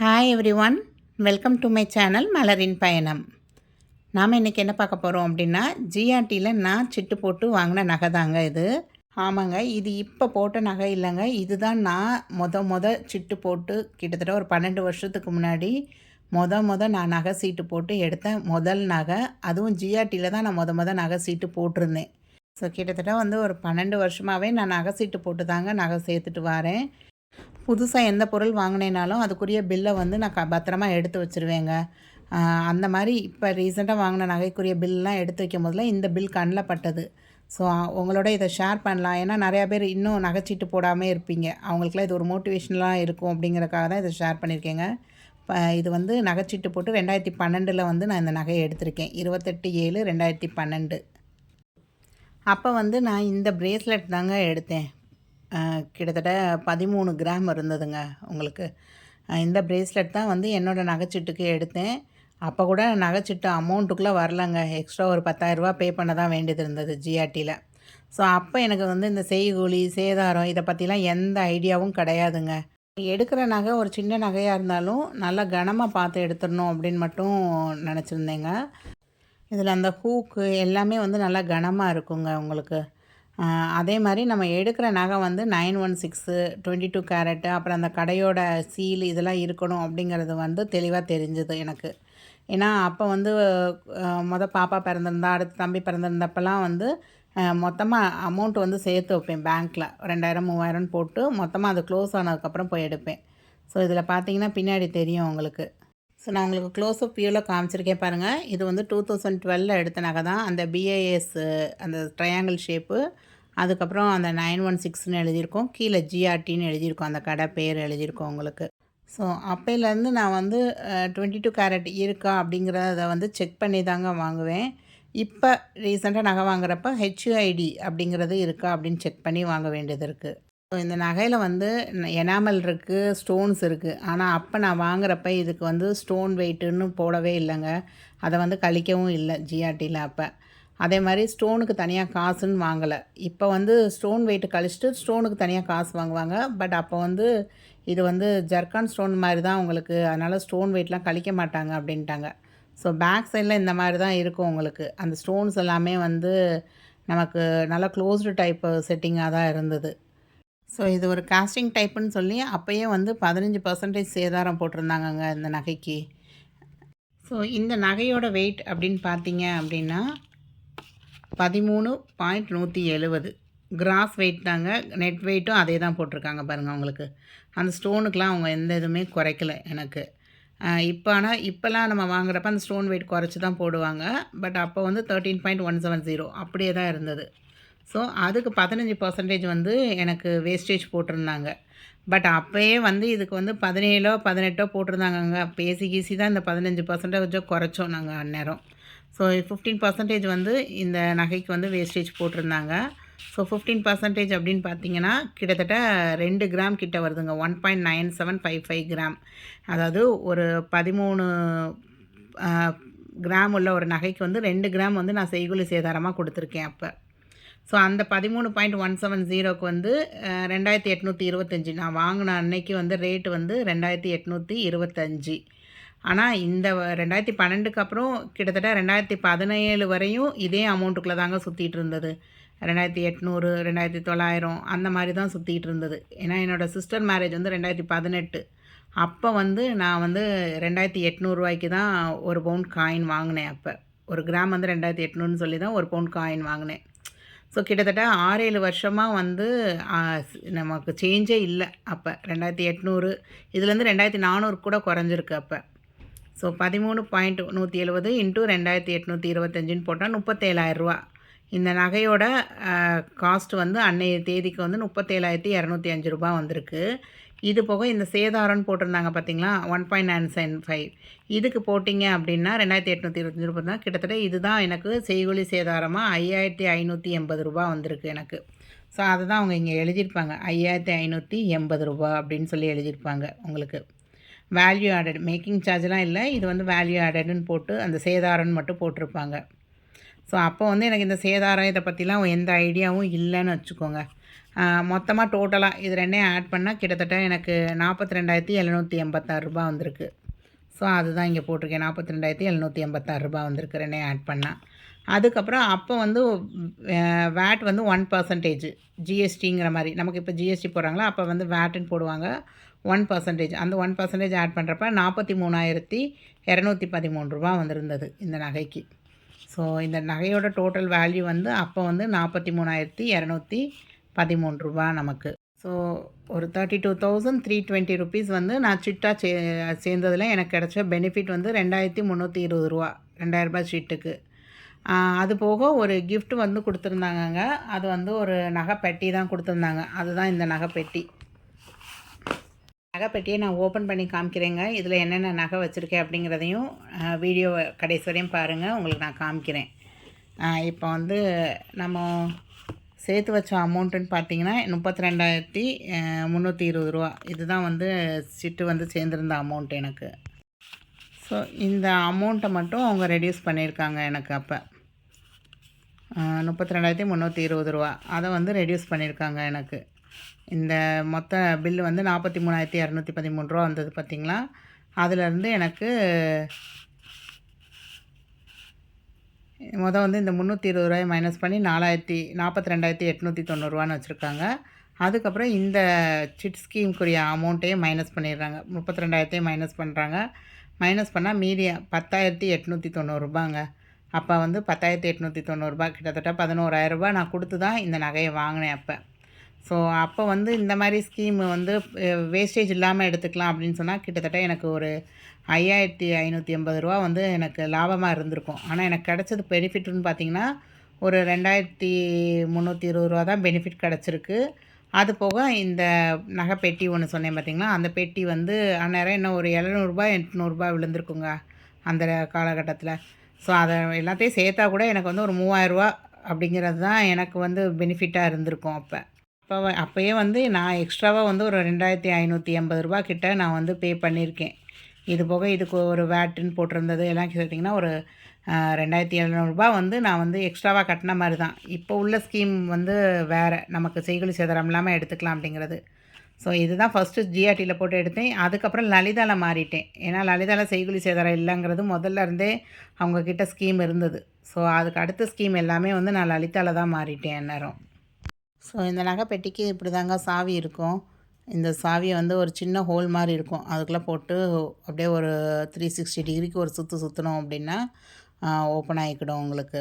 Hi every one, welcome to my channel மலரின் பயணம். நாம் இன்றைக்கி என்ன பார்க்க போகிறோம் அப்படின்னா, ஜிஆர்டியில் நான் சிட்டு போட்டு வாங்கின நகை தாங்க இது. ஆமாங்க, இது இப்போ போட்ட நகை இல்லைங்க. இதுதான் நான் சிட்டு போட்டு கிட்டத்தட்ட ஒரு 12 வருஷத்துக்கு முன்னாடி நான் நகை சீட்டு போட்டு எடுத்த முதல் நகை. அதுவும் ஜிஆர்டியில் தான் நான் நகை சீட்டு போட்டிருந்தேன். ஸோ கிட்டத்தட்ட ஒரு 12 வருஷமாகவே நான் நகை சீட்டு போட்டு தாங்க நகை சேர்த்துட்டு வரேன். புதுசாக எந்த பொருள் வாங்கினேனாலும் அதுக்குரிய பில்லை நான் பத்திரமா எடுத்து வச்சுருவேங்க. அந்த மாதிரி இப்போ ரீசெண்டாக வாங்கின நகைக்குரிய பில்லாம் எடுத்து வைக்கும் போதில் இந்த பில் கண்ணில் பட்டது. ஸோ உங்களோட இதை ஷேர் பண்ணலாம். ஏன்னா நிறையா பேர் இன்னும் நகைச்சீட்டு போடாமல் இருப்பீங்க. அவங்களுக்குலாம் இது ஒரு மோட்டிவேஷனலாக இருக்கும் அப்படிங்கிறக்காக தான் இதை ஷேர் பண்ணியிருக்கேங்க. இது நகைச்சீட்டு போட்டு 2012 நான் இந்த நகையை எடுத்திருக்கேன். 28/7/2012. அப்போ நான் இந்த பிரேஸ்லெட் தாங்க எடுத்தேன். கிட்டத்தட்ட 13 கிராம் இருந்ததுங்க உங்களுக்கு. இந்த பிரேஸ்லெட் தான் என்னோடய நகைச்சீட்டுக்கு எடுத்தேன். அப்போ கூட நகைச்சீட்டு அமௌண்ட்டுக்குள்ளே வரலங்க. எக்ஸ்ட்ரா ஒரு 10,000 பே பண்ண தான் வேண்டியது இருந்தது ஜிஆர்டியில். ஸோ அப்போ எனக்கு இந்த செய்கூலி சேதாரம் இதை பற்றிலாம் எந்த ஐடியாவும் கிடையாதுங்க. எடுக்கிற நகை ஒரு சின்ன நகையாக இருந்தாலும் நல்லா கனமாக பார்த்து எடுத்துடணும் அப்படின்னு மட்டும் நினச்சிருந்தேங்க. இதில் அந்த ஹூக்கு எல்லாமே நல்லா கனமாக இருக்குங்க உங்களுக்கு. அதே மாதிரி நம்ம எடுக்கிற நகை 916 22 கேரட்டு, அப்புறம் அந்த கடையோட சீல் இதெல்லாம் இருக்கணும் அப்படிங்கிறது தெளிவாக தெரிஞ்சுது எனக்கு. ஏன்னா அப்போ பாப்பா பிறந்திருந்தா, அடுத்து தம்பி பிறந்திருந்தப்பெல்லாம் மொத்தமாக அமௌண்ட் சேர்த்து வைப்பேன் பேங்க்கில். 2000 3000 போட்டு மொத்தமாக அது க்ளோஸ் ஆனதுக்கப்புறம் போய் எடுப்பேன். ஸோ இதில் பார்த்தீங்கன்னா பின்னாடி தெரியும் உங்களுக்கு. ஸோ நான் உங்களுக்கு க்ளோஸ்அப் வியூவில் காமிச்சிருக்கேன் பாருங்கள். இது 2012 எடுத்த நகை தான். அந்த பிஏஎஸ் அந்த ட்ரையாங்கிள் ஷேப்பு, அதுக்கப்புறம் அந்த 916ன்னு எழுதியிருக்கோம், கீழே ஜிஆர்டின்னு எழுதியிருக்கோம், அந்த கடை பேர் எழுதியிருக்கோம் உங்களுக்கு. ஸோ அப்போலேருந்து நான் 22 கேரட் இருக்கா அப்படிங்கிறத செக் பண்ணி தாங்க வாங்குவேன். இப்போ ரீசெண்டாக நகை வாங்குறப்ப ஹெச்யூஐடி அப்படிங்கிறது இருக்கா அப்படின்னு செக் பண்ணி வாங்க வேண்டியது இருக்குது. ஸோ இந்த நகையில் எனாமல் இருக்குது, ஸ்டோன்ஸ் இருக்குது. ஆனால் அப்போ நான் வாங்குறப்ப இதுக்கு ஸ்டோன் வெயிட்டுன்னு போடவே இல்லைங்க. அதை கழிக்கவும் இல்லை ஜிஆர்டியில் அப்போ. அதே மாதிரி ஸ்டோனுக்கு தனியாக காசுன்னு வாங்கலை. இப்போ ஸ்டோன் வெயிட்டு கழிச்சிட்டு ஸ்டோனுக்கு தனியாக காசு வாங்குவாங்க. பட் அப்போ இது ஜர்கான் ஸ்டோன் மாதிரி தான் உங்களுக்கு, அதனால் ஸ்டோன் வெயிட்லாம் கழிக்க மாட்டாங்க அப்படின்ட்டாங்க. ஸோ பேக் சைடில் இந்த மாதிரி தான் இருக்கும் உங்களுக்கு. அந்த ஸ்டோன்ஸ் எல்லாமே நமக்கு நல்லா க்ளோஸ்டு டைப்பு செட்டிங்காக தான் இருந்தது. ஸோ இது ஒரு காஸ்டிங் டைப்புன்னு சொல்லி அப்போயே 15% சேதாரம் போட்டிருந்தாங்கங்க இந்த நகைக்கு. ஸோ இந்த நகையோட வெயிட் அப்படின்னு பார்த்தீங்க அப்படின்னா 13.170 கிராஸ் வெயிட் தாங்க. நெட் வெயிட்டும் அதே தான் போட்டிருக்காங்க பாருங்கள் உங்களுக்கு. அந்த ஸ்டோனுக்கெலாம் அவங்க எந்த இதுவுமே குறைக்கல எனக்கு. இப்போலாம் நம்ம வாங்குறப்ப அந்த ஸ்டோன் வெயிட் குறைச்சி தான் போடுவாங்க. பட் அப்போ 13.170 அப்படியே தான் இருந்தது. ஸோ அதுக்கு 15% எனக்கு வேஸ்டேஜ் போட்டிருந்தாங்க. பட் அப்போயே இதுக்கு 17 18 போட்டிருந்தாங்கங்க. பேசி கீசி தான் இந்த 15% குறைச்சோம் நாங்கள் அந்நேரம். ஸோ 15% இந்த நகைக்கு வேஸ்டேஜ் போட்டிருந்தாங்க. ஸோ 15% அப்படின்னு பார்த்தீங்கன்னா கிட்டத்தட்ட 2 கிராம் கிட்ட வருதுங்க. 1.9755 கிராம். அதாவது ஒரு 13 கிராம் உள்ள ஒரு நகைக்கு 2 கிராம் நான் செய்கூலி சேதாரமாக கொடுத்துருக்கேன் அப்போ. ஸோ அந்த 13.170க்கு 2825 நான் வாங்கின அன்னைக்கு ரேட்டு 2825. ஆனால் இந்த 2012க்கு அப்புறம் கிட்டத்தட்ட 2017 வரையும் இதே அமௌண்ட்டுக்குள்ளே தாங்க சுற்றிட்டு இருந்தது. 2800 2900 அந்த மாதிரி தான் சுற்றிட்டு இருந்தது. ஏன்னா என்னோடய சிஸ்டர் மேரேஜ் 2018. அப்போ நான் 2800 தான் ஒரு பவுன் காயின் வாங்கினேன். அப்போ ஒரு கிராம் 2800ன்னு சொல்லி தான் ஒரு பவுன் காயின் வாங்கினேன். ஸோ கிட்டத்தட்ட 6-7 வருஷமாக நமக்கு சேஞ்சே இல்லை. அப்போ 2800 இதுலேருந்து 2400 கூட குறைஞ்சிருக்கு அப்போ. ஸோ 13.170 இன்ட்டு 2825ன்னு போட்டால் 37,000 இந்த நகையோட காஸ்ட் அன்னைய தேதிக்கு 37,205 வந்திருக்கு. இது போக இந்த சேதாரம்னு போட்டிருந்தாங்க பார்த்தீங்களா, 1.975 இதுக்கு போட்டிங்க அப்படின்னா 2825 தான். கிட்டத்தட்ட இதுதான் எனக்கு செய்கூலி சேதாரமாக 5,580 வந்திருக்கு எனக்கு. ஸோ அதை தான் அவங்க இங்கே எழுதியிருப்பாங்க, 5,580 அப்படின்னு சொல்லி எழுதியிருப்பாங்க உங்களுக்கு. வேல்யூ ஆடட், மேக்கிங் சார்ஜெலாம் இல்லை, இது வேல்யூ ஆடடுன்னு போட்டு அந்த சேதாரம்னு மட்டும் போட்டிருப்பாங்க. ஸோ அப்போ எனக்கு இந்த சேதாரம் இதை பற்றிலாம் எந்த ஐடியாவும் இல்லைன்னு வச்சுக்கோங்க. மொத்தமாக டோட்டலாக இது ரெண்டையும் ஆட் பண்ணால் கிட்டத்தட்ட எனக்கு ரூ. 42,786 வந்திருக்கு. ஸோ அதுதான் இங்கே போட்டிருக்கேன். ரூ. 42,786 வந்திருக்கு ரெண்டையும் ஆட் பண்ணால். அதுக்கப்புறம் அப்போ வந்து வேட் வந்து 1% ஜிஎஸ்டிங்கிற மாதிரி நமக்கு இப்போ ஜிஎஸ்டி போடுறாங்களா, அப்போ வந்து வேட்டுன்னு போடுவாங்க 1%. அந்த 1% ஆட் பண்ணுறப்ப ரூ. 43,213 வந்திருந்தது இந்த நகைக்கு. ஸோ இந்த நகையோட டோட்டல் வேல்யூ வந்து அப்போ வந்து ரூ. 43,213 நமக்கு. ஸோ ஒரு 32,320 வந்து நான் சிட்டா சேர்ந்ததில் எனக்கு கிடச்ச பெனிஃபிட் வந்து ரூ. 2,320 2000 சீட்டுக்கு. அது போக ஒரு கிஃப்ட் வந்து கொடுத்துருந்தாங்கங்க. அது வந்து ஒரு நகைப்பெட்டி தான் கொடுத்துருந்தாங்க. அதுதான் இந்த நகைப்பெட்டி. நகைப்பெட்டியை நான் ஓப்பன் பண்ணி காமிக்கிறேங்க. இதில் என்னென்ன நகை வச்சுருக்கேன் அப்படிங்கிறதையும் வீடியோ கடைசி வரையும் பாருங்கள், உங்களுக்கு நான் காமிக்கிறேன். இப்போ வந்து நம்ம சேர்த்து வச்ச அமௌண்ட்டுன்னு பார்த்தீங்கன்னா ரூ. 32,320. இதுதான் வந்து சிட்டு வந்து சேர்ந்துருந்த அமௌண்ட் எனக்கு. ஸோ இந்த அமௌண்ட்டை மட்டும் அவங்க ரெடியூஸ் பண்ணியிருக்காங்க எனக்கு அப்போ. ரூ. 32,320 அதை வந்து ரெடியூஸ் பண்ணியிருக்காங்க எனக்கு. இந்த மொத்த பில்லு வந்து ரூ. 43,213 வந்தது பார்த்திங்களா. அதிலேருந்து எனக்கு வந்து இந்த 320 மைனஸ் பண்ணி 42,890 வச்சுருக்காங்க. அதுக்கப்புறம் இந்த சிட் ஸ்கீமுக்குரிய அமௌண்ட்டையும் மைனஸ் பண்ணிடுறாங்க. 32,000 மைனஸ் பண்ணுறாங்க. மைனஸ் பண்ணால் மீதி 10,890 அப்போ வந்து 10,890 கிட்டத்தட்ட 11,000 நான் கொடுத்து தான் இந்த நகையை வாங்கினேன் அப்போ. ஸோ அப்போ வந்து இந்த மாதிரி ஸ்கீமு வந்து வேஸ்டேஜ் இல்லாமல் எடுத்துக்கலாம் அப்படின்னு சொன்னால் கிட்டத்தட்ட எனக்கு ஒரு 5,580 வந்து எனக்கு லாபமாக இருந்திருக்கும். ஆனால் எனக்கு கிடச்சது பெனிஃபிட்னு பார்த்திங்கன்னா ஒரு 2,320 தான் பெனிஃபிட் கிடச்சிருக்கு. அது போக இந்த நகை பெட்டி ஒன்று சொன்னேன் பார்த்திங்களா, அந்த பெட்டி வந்து அந்நேரம் என்ன ஒரு 700 800 விழுந்திருக்குங்க அந்த காலகட்டத்தில். ஸோ அதை எல்லாத்தையும் சேர்த்தா கூட எனக்கு வந்து ஒரு 3,000 அப்படிங்கிறது தான் எனக்கு வந்து பெனிஃபிட்டாக இருந்திருக்கும் அப்போ. அப்போயே வந்து நான் எக்ஸ்ட்ராவாக வந்து ஒரு 2,580 கிட்ட நான் வந்து பே பண்ணியிருக்கேன். இது போக இதுக்கு ஒரு வேட்டுன்னு போட்டிருந்தது எல்லாம் சேர்த்திங்கன்னா ஒரு 2,700 வந்து நான் வந்து எக்ஸ்ட்ராவாக கட்டின மாதிரி தான். இப்போ உள்ள ஸ்கீம் வந்து வேறு, நமக்கு செய்கூலி சேதாரம் இல்லாமல் எடுத்துக்கலாம் அப்படிங்கிறது. ஸோ இதுதான் ஃபஸ்ட்டு ஜிஆர்டியில் போட்டு எடுத்தேன். அதுக்கப்புறம் லலிதாவில் மாறிட்டேன். ஏன்னா லலிதாவில் செய்கூலி சேதாரம் இல்லைங்கிறது முதல்ல இருந்தே அவங்கக்கிட்ட ஸ்கீம் இருந்தது. ஸோ அதுக்கு அடுத்த ஸ்கீம் எல்லாமே வந்து நான் லலிதாவில் தான் மாறிட்டேன் அந்நேரம். ஸோ இந்த நகை பெட்டிக்கு இப்படி தாங்க சாவி இருக்கும். இந்த சாவியை வந்து ஒரு சின்ன ஹோல் மாதிரி இருக்கும், அதுக்குள்ளே போட்டு அப்படியே ஒரு 360 டிகிரிக்கு ஒரு சுற்றணும் அப்படின்னா ஓப்பன் ஆகிக்கிடும் உங்களுக்கு.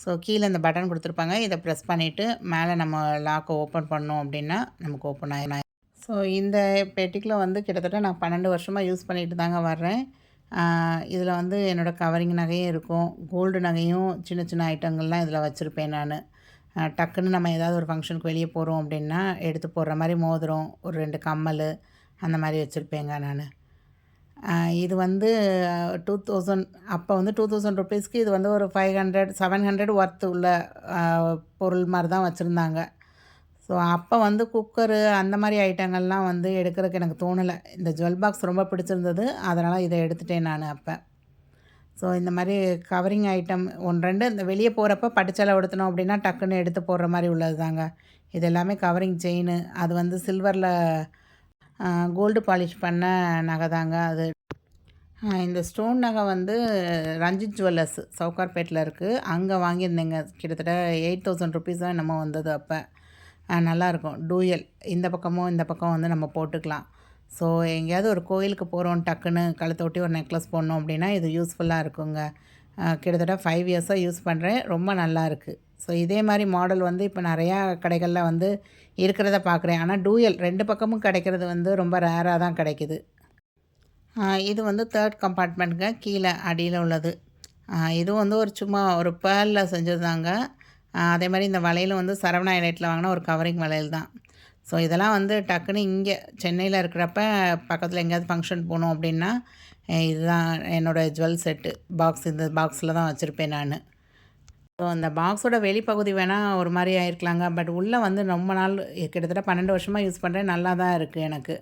ஸோ கீழே இந்த பட்டன் கொடுத்துருப்பாங்க, இதை ப்ரெஸ் பண்ணிவிட்டு மேலே நம்ம லாக்கை ஓப்பன் பண்ணோம் அப்படின்னா நமக்கு ஓப்பன் ஆகிடும். ஸோ இந்த பெட்டிக்குள்ளே வந்து கிட்டத்தட்ட நான் 12 வருஷமாக யூஸ் பண்ணிட்டு தாங்க வர்றேன். இதில் வந்து என்னோடய கவரிங் நகையும் இருக்கும், கோல்டு நகையும் சின்ன சின்ன ஐட்டங்கள்லாம் இதில் வச்சுருப்பேன் நான். டக்குன்னு நம்ம ஏதாவது ஒரு ஃபங்க்ஷனுக்கு வெளியே போகிறோம் அப்படின்னா எடுத்து போடுற மாதிரி மோதிரம், ஒரு 2 கம்மல் அந்த மாதிரி வச்சுருப்பேங்க நான். இது வந்து 2000 அப்போ வந்து 2000 ருபீஸ்க்கு இது வந்து ஒரு 500 700 ஒர்த் உள்ள பொருள் மாதிரி தான் வச்சுருந்தாங்க. ஸோ அப்போ வந்து குக்கரு அந்த மாதிரி ஐட்டங்கள்லாம் வந்து எடுக்கிறதுக்கு எனக்கு தோணலை. இந்த ஜுவல் பாக்ஸ் ரொம்ப பிடிச்சிருந்தது, அதனால் இதை எடுத்துட்டேன் நான் அப்போ. ஸோ இந்த மாதிரி கவரிங் ஐட்டம் 1 2 இந்த வெளியே போகிறப்ப பட்டுச்சேலை உடுத்தினோம் அப்படின்னா டக்குன்னு எடுத்து போடுற மாதிரி உள்ளது தாங்க. இது எல்லாமே கவரிங் செயின். அது வந்து சில்வரில் கோல்டு பாலிஷ் பண்ண நகை தாங்க அது. இந்த ஸ்டோன் நகை வந்து ரஞ்சித் ஜுவல்லர்ஸ் சவுகார்பேட்டில் இருக்குது, அங்கே வாங்கியிருந்தேங்க. கிட்டத்தட்ட 8,000 ருபீஸ் தான் என்னமோ வந்தது அப்போ. நல்லாயிருக்கும், டூயல், இந்த பக்கமும் இந்த பக்கம் வந்து நம்ம போட்டுக்கலாம். ஸோ எங்கேயாவது ஒரு கோயிலுக்கு போகிறோம், டக்குன்னு கழுத்தை ஒட்டி ஒரு நெக்லஸ் போடணும் அப்படின்னா இது யூஸ்ஃபுல்லாக இருக்குங்க. கிட்டத்தட்ட 5 இயர்ஸாக யூஸ் பண்ணுறேன், ரொம்ப நல்லா இருக்குது. ஸோ இதே மாதிரி மாடல் வந்து இப்போ நிறையா கடைகளில் வந்து இருக்கிறத பார்க்குறேன். ஆனால் டூயல் 2 பக்கமும் கிடைக்கிறது வந்து ரொம்ப ரேராக தான் கிடைக்குது. இது வந்து 3rd கம்பார்ட்மெண்ட்டுங்க, கீழே அடியில் உள்ளது. இதுவும் வந்து ஒரு சும்மா ஒரு பேர்லில் செஞ்சதுதாங்க. அதே மாதிரி இந்த வளையலும் வந்து சரவணா எலைட்டில் வாங்கின ஒரு கவரிங் வளையல் தான். ஸோ இதெல்லாம் வந்து டக்குன்னு இங்கே சென்னையில் இருக்கிறப்ப பக்கத்தில் எங்கேயாவது ஃபங்க்ஷன் போகணும் அப்படின்னா இதுதான் என்னோடய ஜுவல் செட்டு பாக்ஸ். இந்த பாக்ஸில் தான் வச்சுருப்பேன் நான். ஸோ அந்த பாக்ஸோட வெளிப்பகுதி வேணால் ஒரு மாதிரி ஆயிருக்கலாங்க, பட் உள்ளே வந்து ரொம்ப நாள் கிட்டத்தட்ட 12 வருஷமாக யூஸ் பண்ணுறேன், நல்லா தான் இருக்குது எனக்கு.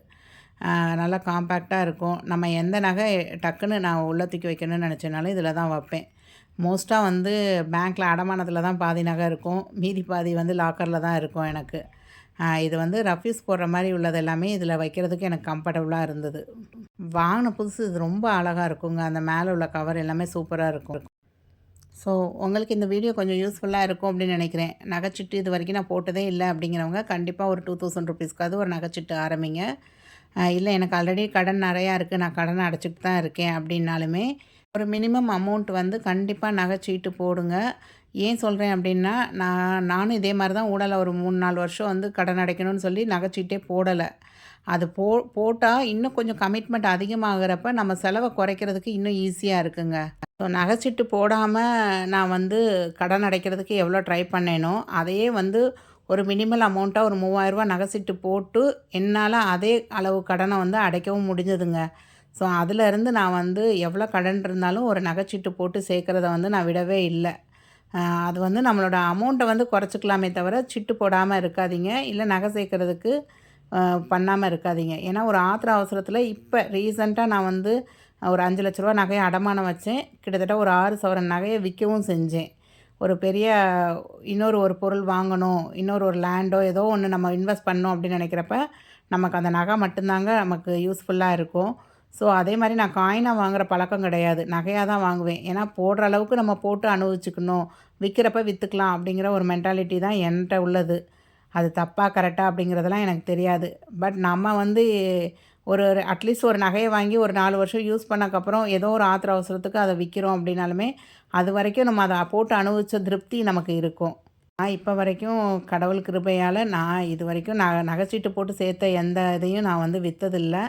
நல்லா காம்பேக்டாக இருக்கும். நம்ம எந்த நகை டக்குன்னு நான் உள்ளே தூக்கி வைக்கணும்னு நினச்சேனாலும் இதில் தான் வைப்பேன். மோஸ்ட்டாக வந்து பேங்க்கில் அடமானத்தில் தான் பாதி நகை இருக்கும், மீதி பாதி வந்து லாக்கரில் தான் இருக்கும் எனக்கு. இது வந்து ரஃப்யூஸ் போடுற மாதிரி உள்ளது எல்லாமே இதில் வைக்கிறதுக்கு எனக்கு கம்ஃபர்டபுளாக இருந்தது. வாங்கின புதுசு இது ரொம்ப அழகாக இருக்குங்க. அந்த மேலே உள்ள கவர் எல்லாமே சூப்பராக இருக்கும். ஸோ உங்களுக்கு இந்த வீடியோ கொஞ்சம் யூஸ்ஃபுல்லாக இருக்கும் அப்படின்னு நினைக்கிறேன். நகைச்சீட்டு இது வரைக்கும் நான் போட்டதே இல்லை அப்படிங்கிறவங்க கண்டிப்பாக ஒரு 2000 ருபீஸ்க்காவது ஒரு நகைச்சீட்டு ஆரம்பிங்க. இல்லை எனக்கு ஆல்ரெடி கடன் நிறையா இருக்குது, நான் கடனை அடைச்சிட்டு தான் இருக்கேன் அப்படின்னாலுமே ஒரு மினிமம் அமௌண்ட் வந்து கண்டிப்பாக நகைச்சீட்டு போடுங்க. ஏன் சொல்கிறேன் அப்படின்னா, நானும் இதே மாதிரி தான் ஊடால ஒரு 3, 4 வருஷம் வந்து கடன் அடைக்கணும்னு சொல்லி நகைச்சீட்டே போடலை. அது போட்டால் இன்னும் கொஞ்சம் கமிட்மெண்ட் அதிகமாகிறப்ப நம்ம செலவை குறைக்கிறதுக்கு இன்னும் ஈஸியாக இருக்குங்க. ஸோ நகைச்சீட்டு போடாமல் நான் வந்து கடன் அடைக்கிறதுக்கு எவ்வளோ ட்ரை பண்ணேனோ, அதையே வந்து ஒரு மினிமல் அமௌண்ட்டாக ஒரு 3000 நகைச்சீட்டு போட்டு என்னால் அதே அளவு கடனை வந்து அடைக்கவும் முடிஞ்சதுங்க. ஸோ அதிலேருந்து நான் வந்து எவ்வளோ கடன் இருந்தாலும் ஒரு நகைச்சீட்டு போட்டு சேர்க்குறத வந்து நான் விடவே இல்லை. அது வந்து நம்மளோட அமௌண்ட்டை வந்து குறைச்சிக்கலாமே தவிர சிட்டு போடாமல் இருக்காதீங்க. இல்லை நகை சேர்க்குறதுக்கு பண்ணாமல் இருக்காதீங்க. ஏன்னா ஒரு ஆத்திர அவசரத்தில் இப்போ ரீசெண்டாக நான் வந்து ஒரு 5 லட்ச ரூபா நகையை அடமானம் வச்சேன். கிட்டத்தட்ட ஒரு 6 சவரன் நகையை விற்கவும் செஞ்சேன். ஒரு பெரிய ஒரு பொருள் வாங்கணும், ஒரு லேண்டோ ஏதோ ஒன்று நம்ம இன்வெஸ்ட் பண்ணோம் அப்படின்னு நினைக்கிறப்ப நமக்கு அந்த நகை மட்டும்தாங்க நமக்கு யூஸ்ஃபுல்லாக இருக்கும். ஸோ அதே மாதிரி நான் காயினாக வாங்குகிற பழக்கம் கிடையாது, நகையாக தான் வாங்குவேன். ஏன்னா போடுற அளவுக்கு நம்ம போட்டு அனுபவிச்சுக்கணும், விற்கிறப்ப விற்றுக்கலாம் அப்படிங்கிற ஒரு மென்டாலிட்டி தான் என்கிட்ட உள்ளது. அது தப்பாக கரெக்டாக அப்படிங்கிறதெல்லாம் எனக்கு தெரியாது. பட் நம்ம வந்து ஒரு அட்லீஸ்ட் ஒரு நகையை வாங்கி ஒரு 4 வருஷம் யூஸ் பண்ணக்கப்புறம் ஏதோ ஒரு ஆத்திர அவசரத்துக்கு அதை விற்கிறோம் அப்படின்னாலுமே அது வரைக்கும் நம்ம அதை போட்டு அனுபவித்த திருப்தி நமக்கு இருக்கும். நான் இப்போ வரைக்கும் கடவுள் கிருபையால் நான் இது வரைக்கும் நகைச்சீட்டு போட்டு சேர்த்த எந்த இதையும் நான் வந்து விற்றதில்லை.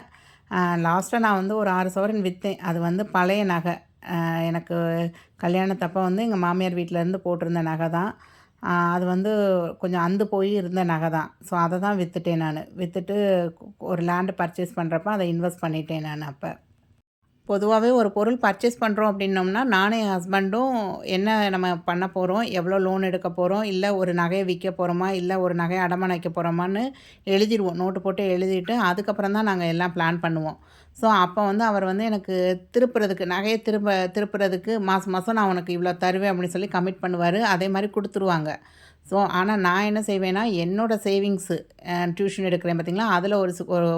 லாஸ்ட்டாக நான் வந்து ஒரு 6 சவரன் விற்றேன். அது வந்து பழைய நகை. எனக்கு கல்யாணத்தப்போ வந்து எங்கள் மாமியார் வீட்டிலேருந்து போட்டிருந்த நகை தான். அது வந்து கொஞ்சம் அந்து போய் இருந்த நகை தான். ஸோ அதை தான் விற்றுட்டேன் நான். விற்றுட்டு ஒரு லேண்டு பர்ச்சேஸ் பண்ணுறப்ப அதை இன்வெஸ்ட் பண்ணிட்டேன் நான் அப்போ. பொதுவாகவே ஒரு பொருள் பர்ச்சேஸ் பண்ணுறோம் அப்படின்னோம்னா, நானும் என் ஹஸ்பண்டும் என்ன நம்ம பண்ண போகிறோம், எவ்வளோ லோன் எடுக்க போகிறோம், இல்லை ஒரு நகையை விற்க போகிறோமா, இல்லை ஒரு நகையை அடமானம் வைக்க போகிறோமான்னு எழுதிடுவோம். நோட்டு போட்டு எழுதிட்டு அதுக்கப்புறம் தான் நாங்கள் எல்லாம் பிளான் பண்ணுவோம். ஸோ அப்போ வந்து அவர் வந்து எனக்கு நகையை திருப்புறதுக்கு மாதம் நான் உனக்கு இவ்வளோ தருவேன் அப்படின்னு சொல்லி கமிட் பண்ணுவார். அதே மாதிரி கொடுத்துருவாங்க. ஸோ ஆனால் நான் என்ன செய்வேன்னா, என்னோடய சேவிங்ஸு டியூஷன் எடுக்கிறேன் பார்த்திங்களா, அதில்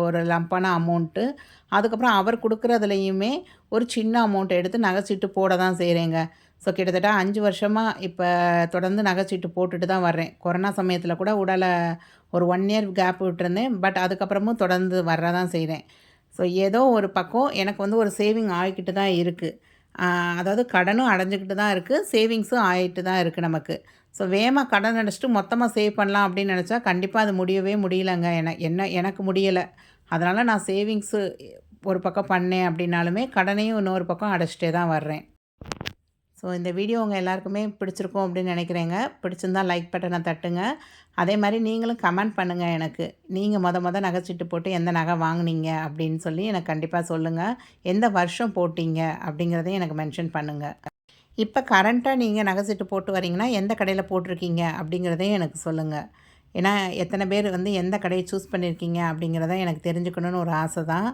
ஒரு லம்பான அமௌண்ட்டு, அதுக்கப்புறம் அவர் கொடுக்குறதுலையுமே ஒரு சின்ன அமௌண்ட் எடுத்து நகைச்சீட்டு போட தான் செய்கிறேங்க. ஸோ கிட்டத்தட்ட 5 வருஷமாக இப்போ தொடர்ந்து நகைச்சீட்டு போட்டுட்டு தான் வர்றேன். கொரோனா சமயத்தில் கூட ஒரு 1 இயர் கேப் விட்டுருந்தேன். பட் அதுக்கப்புறமும் தொடர்ந்து வர தான் செய்கிறேன். ஸோ ஏதோ ஒரு பக்கம் எனக்கு வந்து ஒரு சேவிங் ஆகிக்கிட்டு தான் இருக்குது. அதாவது கடனும் அடைஞ்சிக்கிட்டு தான் இருக்குது, சேவிங்ஸும் ஆகிட்டு தான் இருக்குது நமக்கு. ஸோ வேகமாக கடன் அடைச்சிட்டு மொத்தமாக சேவ் பண்ணலாம் அப்படின்னு நினச்சா கண்டிப்பாக அது முடியவே முடியலைங்க. எனக்கு முடியலை. அதனால் நான் சேவிங்ஸு ஒரு பக்கம் பண்ணேன் அப்படின்னாலுமே கடனையும் இன்னொரு பக்கம் அடைச்சிட்டே தான் வர்றேன். ஸோ இந்த வீடியோ உங்கள் எல்லாருக்குமே பிடிச்சிருக்கும் அப்படின்னு நினைக்கிறேங்க. பிடிச்சிருந்தா லைக் பட்டனை தட்டுங்க. அதே மாதிரி நீங்களும் கமெண்ட் பண்ணுங்கள் எனக்கு. நீங்கள் மொதல் நகைச்சீட்டு போட்டு எந்த நகை வாங்குனீங்க அப்படின்னு சொல்லி எனக்கு கண்டிப்பாக சொல்லுங்கள். எந்த வருஷம் போட்டீங்க அப்படிங்கிறதையும் எனக்கு மென்ஷன் பண்ணுங்கள். இப்போ கரண்ட்டாக நீங்கள் நகைச்சீட்டு போட்டு வரீங்கன்னா எந்த கடையில் போட்டிருக்கீங்க அப்படிங்கிறதையும் எனக்கு சொல்லுங்கள். ஏன்னா எத்தனை பேர் வந்து எந்த கடையை சூஸ் பண்ணியிருக்கீங்க அப்படிங்கிறத எனக்கு தெரிஞ்சுக்கணுன்னு ஒரு ஆசை தான்.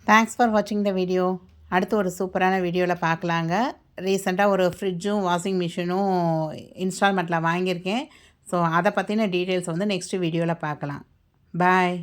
தேங்க்ஸ் ஃபார் வாட்சிங் த வீடியோ. அடுத்து ஒரு சூப்பரான வீடியோவில் பார்க்கலாங்க. ரீசெண்டாக ஒரு ஃப்ரிட்ஜும் வாஷிங் மிஷினும் இன்ஸ்டால்மெண்ட்டில் வாங்கியிருக்கேன். ஸோ அதை பற்றின டீட்டெயில்ஸ் வந்து நெக்ஸ்ட் வீடியோவில் பார்க்கலாம். பாய்.